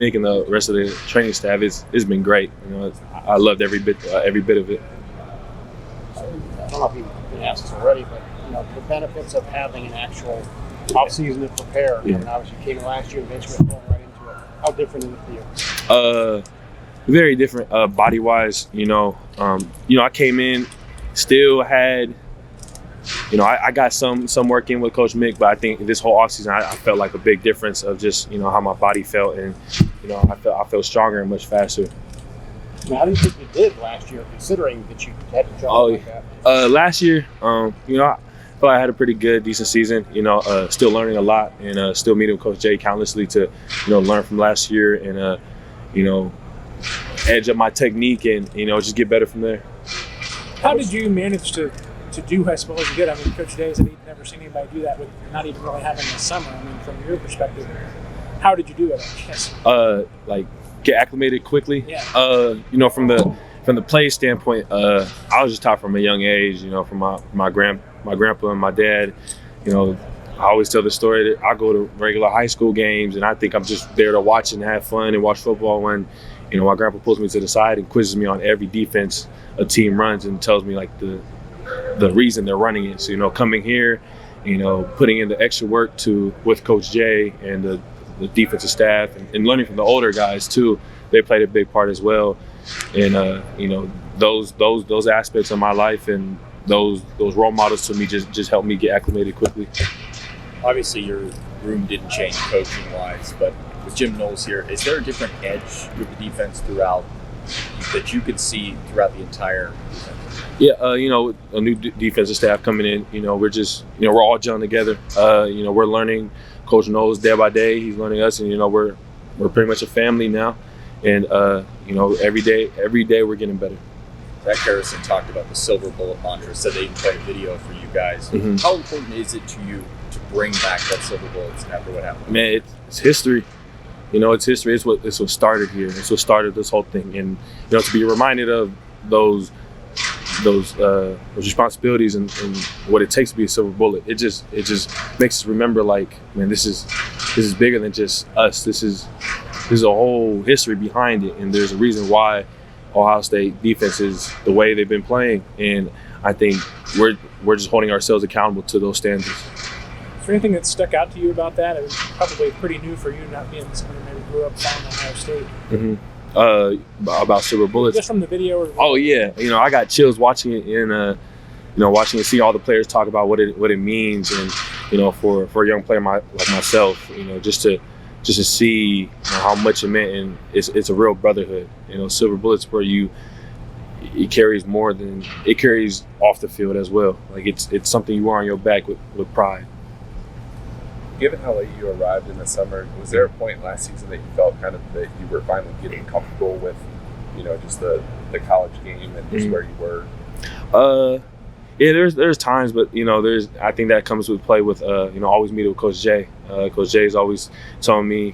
Nick and the rest of the training staff, it's been great. I loved every bit of it. I don't know if you've been asked this already, but the benefits of having an actual offseason to prepare. Yeah. I mean, obviously you came in last year and basically going right into it. How different is it for you? Very different body wise. I came in, still had. I got some work in with Coach Mick, but I think this whole offseason I felt like a big difference of just how my body felt, and I felt stronger and much faster. How do you think you did last year, considering that you had to jump like that? Last year, I felt I had a pretty decent season. Still learning a lot, and still meeting with Coach Jay countlessly to learn from last year, and edge up my technique, and just get better from there. How did you manage to do, I suppose, you did? I mean, Coach Day said he'd never seen anybody do that with not even really having the summer. I mean, from your perspective, how did you do it, I guess? Like get acclimated quickly. Yeah. From the play standpoint, I was just taught from a young age. From my grandpa and my dad. I always tell the story that I go to regular high school games, and I think I'm just there to watch and have fun and watch football when, my grandpa pulls me to the side and quizzes me on every defense a team runs and tells me like the reason they're running it. So, coming here, putting in the extra work with Coach Jay and the defensive staff and learning from the older guys too, they played a big part as well. And, those aspects of my life and those role models to me just helped me get acclimated quickly. Obviously, your room didn't change coaching-wise, but with Jim Knowles here, is there a different edge with the defense throughout that you could see throughout the entire defense? Yeah, a new defensive staff coming in. We're just, we're all gelling together. We're learning Coach Knowles day by day. He's learning us, and we're pretty much a family now. And every day we're getting better. Zach Harrison talked about the silver bullet mantra. Said they even played a video for you guys. Mm-hmm. How important is it to you to bring back that silver bullets after what happened? Man, it's history. It's history. It's what started here. It's what started this whole thing. And to be reminded of those responsibilities and what it takes to be a silver bullet. It just makes us remember, like, man, this is bigger than just us. There's a whole history behind it, and there's a reason why Ohio State defense is the way they've been playing. And I think we're just holding ourselves accountable to those standards. Is there anything that stuck out to you about that? It was probably pretty new for you, not being someone who maybe grew up following Ohio State. Mm-hmm. About silver bullets. Just from the video? Oh yeah, I got chills watching it and watching it, see all the players talk about what it means, and for a young player like myself, just to see how much it meant, and it's a real brotherhood. Silver bullets where it carries more than it carries off the field as well. Like it's something you wear on your back with pride. Given how late you arrived in the summer, was there a point last season that you felt kind of that you were finally getting comfortable with, just the college game and just where you were? Yeah, there's times, but I think that comes with play with always meeting with Coach Jay. Coach Jay is always telling me,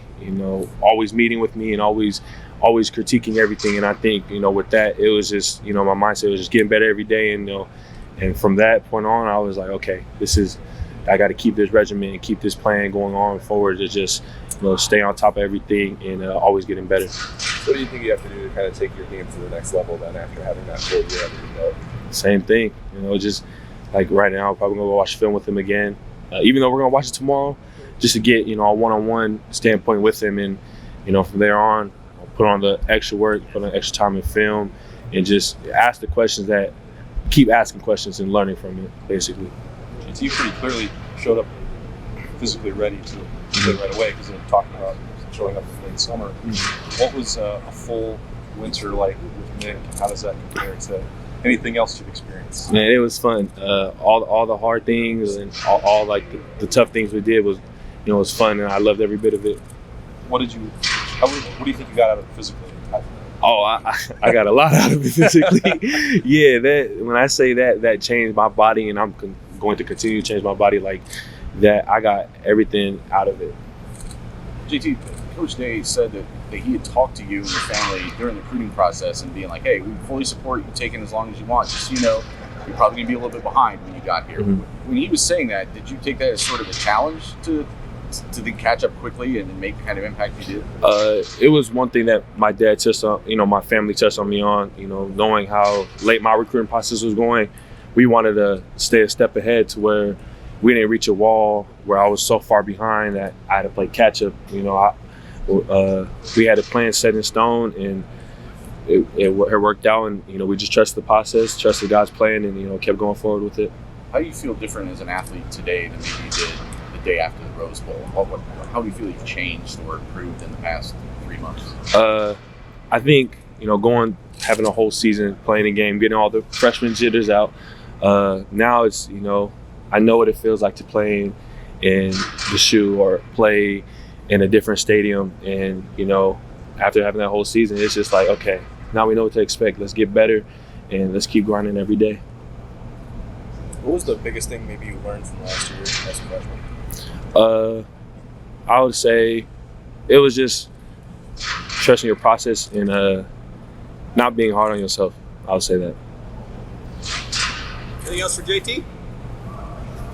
always meeting with me and always critiquing everything. And I think with that, it was just my mindset was just getting better every day, and from that point on, I was like, okay, I got to keep this regimen and keep this plan going on forward to just stay on top of everything and always getting better. What do you think you have to do to kind of take your game to the next level then after having that full year under your belt? Same thing, just like right now, I'm probably going to go watch film with him again, even though we're going to watch it tomorrow, just to get, a one-on-one standpoint with him. And, from there on, I'll put on the extra work, put on extra time in film, and just ask the questions keep asking questions and learning from it, basically. JT pretty clearly showed up physically ready to play right away because they're talking about showing up in late summer. Mm-hmm. What was a full winter like with Nick? How does that compare to anything else you've experienced? Man, it was fun. All the hard things and all like the tough things we did was, it was fun, and I loved every bit of it. What do you think you got out of it physically? Oh, I got a lot out of it physically. Yeah, when I say that changed my body, and I'm going to continue to change my body like that, I got everything out of it. JT, Coach Day said that he had talked to you and your family during the recruiting process and being like, hey, we fully support you taking as long as you want. Just so you know, you're probably going to be a little bit behind when you got here. Mm-hmm. When he was saying that, did you take that as sort of a challenge to to catch up quickly and make the kind of impact you did? It was one thing that my dad touched on, my family touched on me on, knowing how late my recruiting process was going. We wanted to stay a step ahead to where we didn't reach a wall where I was so far behind that I had to play catch up. We had a plan set in stone, and it worked out, and we just trusted the process, trusted God's plan, and kept going forward with it. How do you feel different as an athlete today than maybe you did the day after the Rose Bowl? How do you feel you've changed or improved in the past 3 months? I think having a whole season, playing a game, getting all the freshman jitters out. Now it's I know what it feels like to play in the shoe or play in a different stadium, and after having that whole season, it's just like, okay, now we know what to expect. Let's get better, and let's keep grinding every day. What was the biggest thing maybe you learned from last year as a freshman? I would say it was just trusting your process and not being hard on yourself. I would say that. Anything else for JT?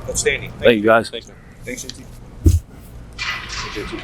Outstanding. Thank you, guys. Thanks, man. Thanks, JT. JT.